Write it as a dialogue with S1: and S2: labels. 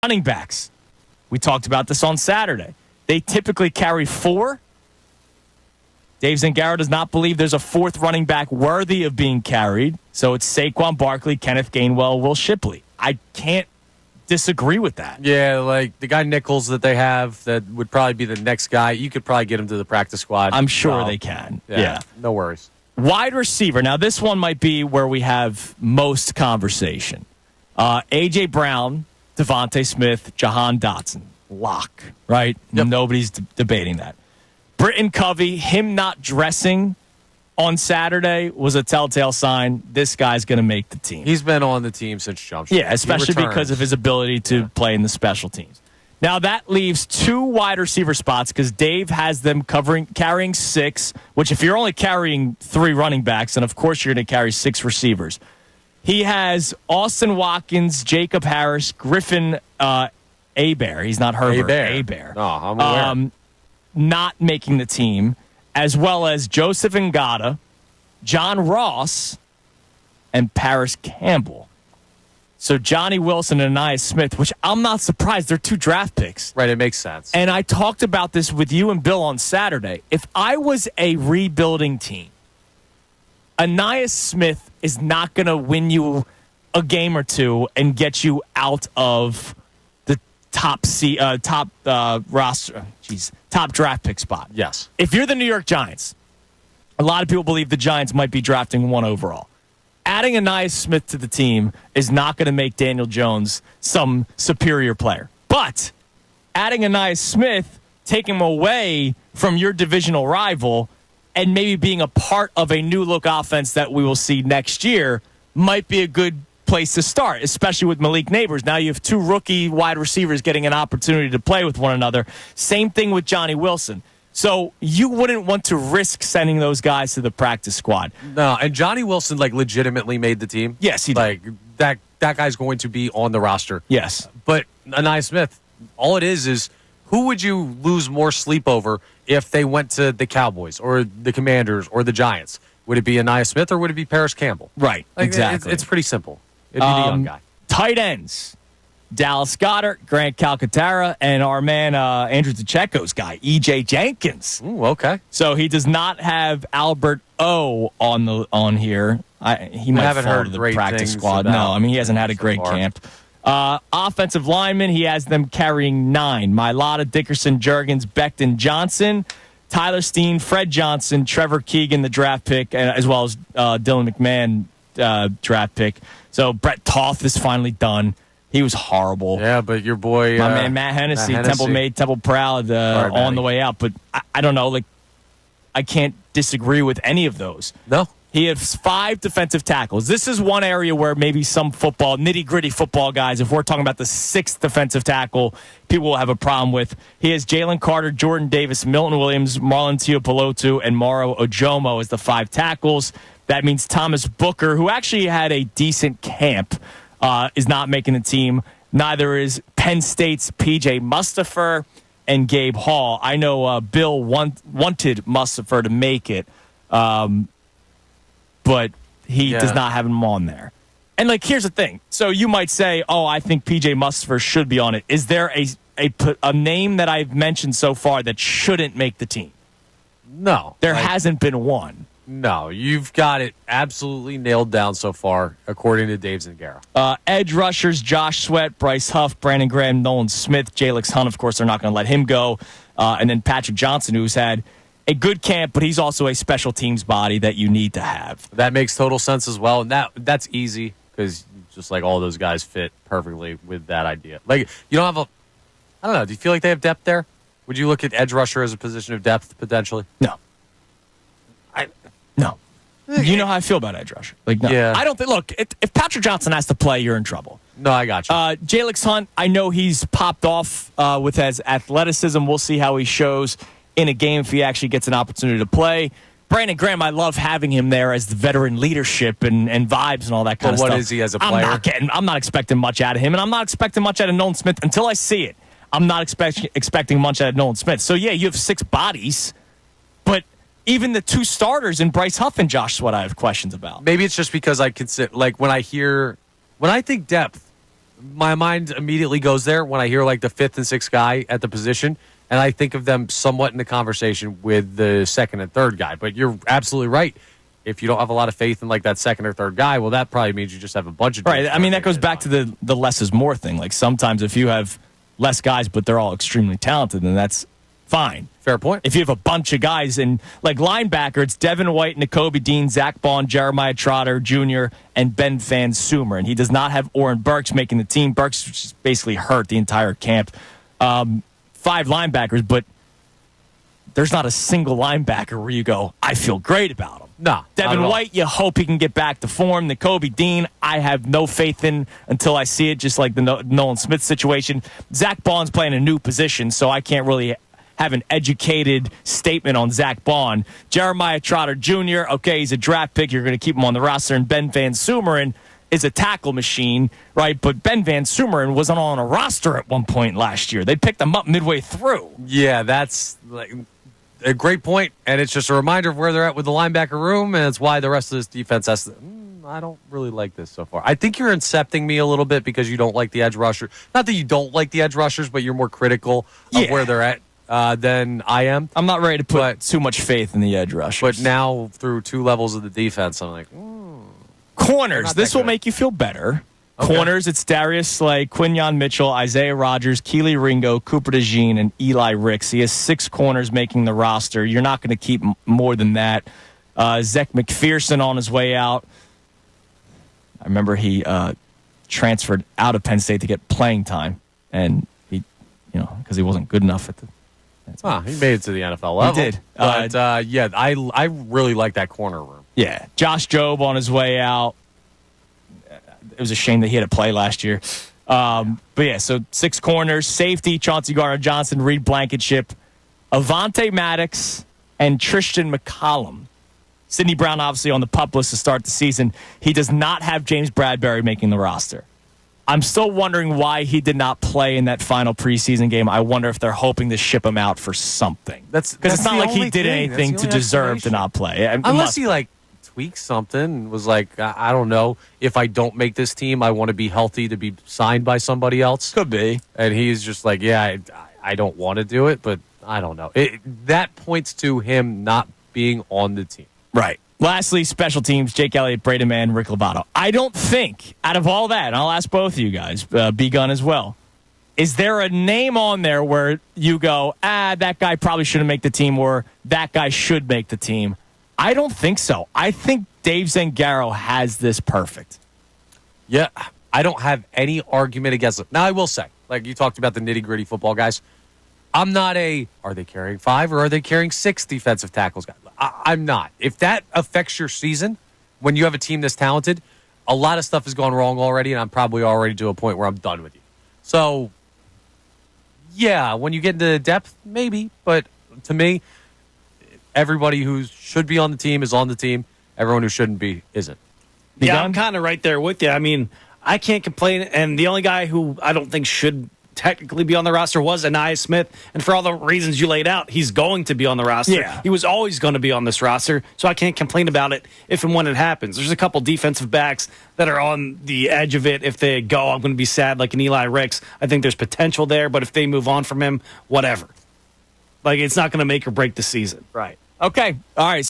S1: Running backs. We talked about this on Saturday. They typically carry 4. Dave Zangaro does not believe there's a 4th running back worthy of being carried. So it's Saquon Barkley, Kenneth Gainwell, Will Shipley. I can't disagree with that.
S2: Yeah, like the guy Nichols that they have that would probably be the next guy. You could probably get him to the practice squad.
S1: I'm sure they can. Yeah.
S2: No worries.
S1: Wide receiver. Now, this one might be where we have most conversation. A.J. Brown, Devontae Smith, Jahan Dotson. Lock, right?
S2: Yep.
S1: Nobody's debating that. Britton Covey, him not dressing on Saturday was a telltale sign this guy's going to make the team.
S2: He's been on the team since jump shot.
S1: Yeah, especially because of his ability to play in the special teams. Now, that leaves 2 wide receiver spots because Dave has them carrying 6, which if you're only carrying 3 running backs, then of course you're going to carry 6 receivers. He has Austin Watkins, Jacob Harris, Griffin Hebert. He's not Herbert. Hebert.
S2: Oh, I'm aware.
S1: Not making the team, as well as Joseph Ngata, John Ross, and Paris Campbell. So Johnny Wilson and Anais Smith, which I'm not surprised. They're 2 draft picks.
S2: Right, it makes sense.
S1: And I talked about this with you and Bill on Saturday. If I was a rebuilding team, Anais Smith is not going to win you a game or 2 and get you out of the top draft pick spot.
S2: Yes.
S1: If you're the New York Giants, a lot of people believe the Giants might be drafting 1 overall. Adding Anais Smith to the team is not going to make Daniel Jones some superior player. But adding Anais Smith, taking him away from your divisional rival, and maybe being a part of a new look offense that we will see next year might be a good place to start, especially with Malik Neighbors. Now you have 2 rookie wide receivers getting an opportunity to play with one another. Same thing with Johnny Wilson. So you wouldn't want to risk sending those guys to the practice squad.
S2: No, and Johnny Wilson legitimately made the team.
S1: Yes, he did.
S2: That guy's going to be on the roster.
S1: Yes.
S2: But Anais Smith, all it is who would you lose more sleep over if they went to the Cowboys or the Commanders or the Giants? Would it be Anais Smith or would it be Paris Campbell?
S1: Right, exactly.
S2: It's pretty simple. It'd be the young guy.
S1: Tight ends. Dallas Goedert, Grant Calcaterra, and our man Andrew DeCecco's guy, E.J. Jenkins.
S2: Ooh, okay.
S1: So he does not have Albert O on here. He might fall to the practice squad. No, I mean, he hasn't had a great camp. Offensive linemen, he has them carrying 9. Mailata, Dickerson, Juergens, Becton, Johnson, Tyler Steen, Fred Johnson, Trevor Keegan, the draft pick, as well as Dylan McMahon, draft pick. So Brett Toth is finally done. He was horrible.
S2: Yeah, but your boy...
S1: my man, Matt Hennessy, Temple made Temple proud on the way out. But I don't know. I can't disagree with any of those.
S2: No.
S1: He has 5 defensive tackles. This is one area where maybe some nitty-gritty football guys, if we're talking about the 6th defensive tackle, people will have a problem with. He has Jalen Carter, Jordan Davis, Milton Williams, Marlon Teopolotu, and Mauro Ojomo as the 5 tackles. That means Thomas Booker, who actually had a decent camp, is not making the team. Neither is Penn State's P.J. Mustipher and Gabe Hall. I know Bill wanted Mustipher to make it, but he does not have him on there. And, here's the thing. So you might say, I think P.J. Mustipher should be on it. Is there a name that I've mentioned so far that shouldn't make the team?
S2: No.
S1: There hasn't been one.
S2: No, you've got it absolutely nailed down so far, according to Dave Zangaro.
S1: Edge rushers, Josh Sweat, Bryce Huff, Brandon Graham, Nolan Smith, Jalix Hunt, of course, they're not going to let him go. And then Patrick Johnson, who's had a good camp, but he's also a special teams body that you need to have.
S2: That makes total sense as well, and that's easy because just all those guys fit perfectly with that idea. You don't have I don't know, do you feel like they have depth there? Would you look at edge rusher as a position of depth, potentially?
S1: No. No. You know how I feel about edge rusher. No.
S2: Yeah.
S1: I don't think, look, if Patrick Johnson has to play, you're in trouble.
S2: No, I got you.
S1: Jalix Hunt, I know he's popped off with his athleticism. We'll see how he shows in a game if he actually gets an opportunity to play. Brandon Graham, I love having him there as the veteran leadership and vibes and all that kind of stuff.
S2: What is he as a player?
S1: I'm not expecting much out of him, and I'm not expecting much out of Nolan Smith until I see it. I'm not expecting much out of Nolan Smith. So, yeah, you have 6 bodies, but even the 2 starters in Bryce Huff and Josh Sweat, I have questions about.
S2: Maybe it's just because I consider, when I think depth, my mind immediately goes there when I hear like the 5th and 6th guy at the position, and I think of them somewhat in the conversation with the 2nd and 3rd guy. But you're absolutely right. If you don't have a lot of faith in like that 2nd or 3rd guy, well, that probably means you just have a bunch of
S1: right. I mean, that goes back to the less is more thing. Like sometimes if you have less guys, but they're all extremely talented, then that's fine.
S2: Fair point.
S1: If you have a bunch of guys and like linebacker, it's Devin White, N'Kobe Dean, Zach Bond, Jeremiah Trotter Jr., and Ben Van Sumer. And he does not have Oren Burks making the team. Burks just basically hurt the entire camp. 5 linebackers, but there's not a single linebacker where you go, I feel great about him.
S2: No.
S1: Devin White, you hope he can get back to form. N'Kobe Dean, I have no faith in until I see it, just like the Nolan Smith situation. Zach Bond's playing a new position, so I can't really have an educated statement on Zach Bond. Jeremiah Trotter Jr., okay, he's a draft pick. You're going to keep him on the roster. And Ben Van Sumeren is a tackle machine, right? But Ben Van Sumeren wasn't on a roster at one point last year. They picked him up midway through.
S2: Yeah, that's like a great point, and it's just a reminder of where they're at with the linebacker room, and it's why the rest of this defense has to. I don't really like this so far. I think you're incepting me a little bit because you don't like the edge rusher. Not that you don't like the edge rushers, but you're more critical of where they're at than I am.
S1: I'm not ready to put too much faith in the edge rushers.
S2: But now, through 2 levels of the defense, I'm like,
S1: corners. This will make you feel better. Okay. Corners, it's Darius Slay, Quinyon Mitchell, Isaiah Rogers, Keely Ringo, Cooper DeJean, and Eli Ricks. He has 6 corners making the roster. You're not going to keep more than that. Zach McPherson on his way out. I remember he transferred out of Penn State to get playing time, and he, because he wasn't good enough at the.
S2: He made it to the NFL level.
S1: He did.
S2: But, I really like that corner room.
S1: Yeah. Josh Jobe on his way out. It was a shame that he had to play last year. But yeah, so 6 corners, safety, Chauncey Gardner-Johnson, Reed Blankenship, Avonte Maddox, and Tristan McCollum. Sidney Brown obviously on the PUP list to start the season. He does not have James Bradbury making the roster. I'm still wondering why he did not play in that final preseason game. I wonder if they're hoping to ship him out for something. Because it's not like he did anything to deserve to not play.
S2: Unless he tweaked something and was like, I don't know, if I don't make this team, I want to be healthy to be signed by somebody else.
S1: Could be.
S2: And he's just like, I don't want to do it, but I don't know. That points to him not being on the team.
S1: Right. Lastly, special teams, Jake Elliott, Braden Mann, Rick Lovato. I don't think, out of all that, and I'll ask both of you guys, B-Gun as well, is there a name on there where you go, that guy probably shouldn't make the team, or that guy should make the team? I don't think so. I think Dave Zangaro has this perfect.
S2: Yeah, I don't have any argument against it. Now, I will say, like you talked about the nitty-gritty football guys, I'm not are they carrying 5 or are they carrying 6 defensive tackles guys? I'm not. If that affects your season, when you have a team this talented, a lot of stuff has gone wrong already, and I'm probably already to a point where I'm done with you. So, yeah, when you get into depth, maybe. But to me, everybody who should be on the team is on the team. Everyone who shouldn't be isn't.
S3: Yeah, I'm kind of right there with you. I mean, I can't complain. And the only guy who I don't think should technically be on the roster was Anaya Smith. And for all the reasons you laid out, he's going to be on the roster.
S1: Yeah.
S3: He was always going to be on this roster. So I can't complain about it if and when it happens. There's a couple defensive backs that are on the edge of it. If they go, I'm going to be sad, like an Eli Ricks. I think there's potential there. But if they move on from him, whatever. Like, it's not going to make or break the season.
S1: Right. Okay. All right.